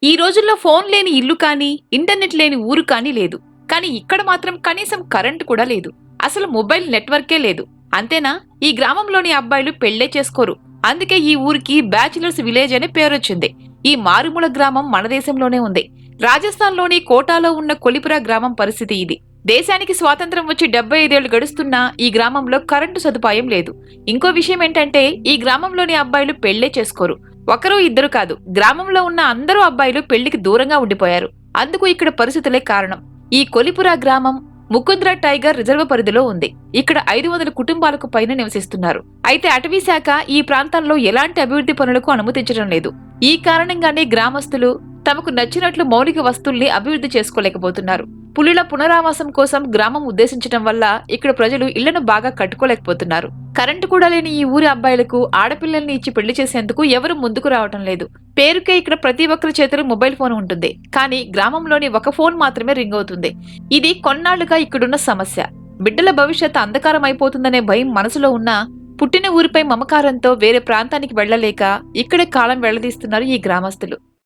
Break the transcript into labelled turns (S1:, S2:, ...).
S1: ఈ రోజుల్లో ఫోన్ లేని ఇల్లు కానీ, ఇంటర్నెట్ లేని ఊరు కానీ లేదు. కానీ ఇక్కడ మాత్రం కనీసం కరెంటు కూడా లేదు. అసలు మొబైల్ నెట్వర్కే లేదు. అంతేనా? ఈ గ్రామంలోని అబ్బాయిలు పెళ్లే చేసుకోరు. అందుకే ఈ ఊరికి బ్యాచిలర్స్ విలేజ్ అనే పేరొచ్చింది. ఈ మారుమూల గ్రామం మన దేశంలోనే ఉంది. రాజస్థాన్లోని కోటాలో ఉన్న కొలిపుర గ్రామం పరిస్థితి ఇది. దేశానికి స్వాతంత్రం వచ్చి 75 ఏళ్లు గడుస్తున్నా ఈ గ్రామంలో కరెంటు సదుపాయం లేదు. ఇంకో విషయం ఏంటంటే ఈ గ్రామంలోని అబ్బాయిలు పెళ్లే చేసుకోరు. ఒకరు ఇద్దరు కాదు, గ్రామంలో ఉన్న అందరూ అబ్బాయిలు పెళ్లికి దూరంగా ఉండిపోయారు. అందుకు ఇక్కడ పరిస్థితులే కారణం. ఈ కొలిపుర గ్రామం ముకుంద్ర టైగర్ రిజర్వ్ పరిధిలో ఉంది. ఇక్కడ 500 కుటుంబాలకు పైన నివసిస్తున్నారు. అయితే అటవీ శాఖ ఈ ప్రాంతాల్లో ఎలాంటి అభివృద్ధి పనులకు అనుమతించడం లేదు. ఈ కారణంగానే గ్రామస్తులు తమకు నచ్చినట్లు మౌలిక వస్తువుల్ని అభివృద్ధి చేసుకోలేకపోతున్నారు. పులుల పునరావాసం కోసం గ్రామం ఉద్దేశించడం వల్ల ఇక్కడ ప్రజలు ఇళ్లను బాగా కట్టుకోలేకపోతున్నారు. కరెంటు కూడా లేని ఈ ఊరి అబ్బాయిలకు ఆడపిల్లల్ని ఇచ్చి పెళ్లి చేసేందుకు ఎవరు ముందుకు రావటం లేదు. పేరుకే ఇక్కడ ప్రతి ఒక్కరి చేతిలో మొబైల్ ఫోన్ ఉంటుంది. కానీ గ్రామంలోని ఒక ఫోన్ మాత్రమే రింగ్ అవుతుంది. ఇది కొన్నాళ్లుగా ఇక్కడున్న సమస్య. బిడ్డల భవిష్యత్ అంధకారం అయిపోతుందనే భయం మనసులో ఉన్నా పుట్టిన ఊరిపై మమకారంతో వేరే ప్రాంతానికి వెళ్లలేక ఇక్కడే కాలం వెళ్లదీస్తున్నారు ఈ గ్రామస్తులు.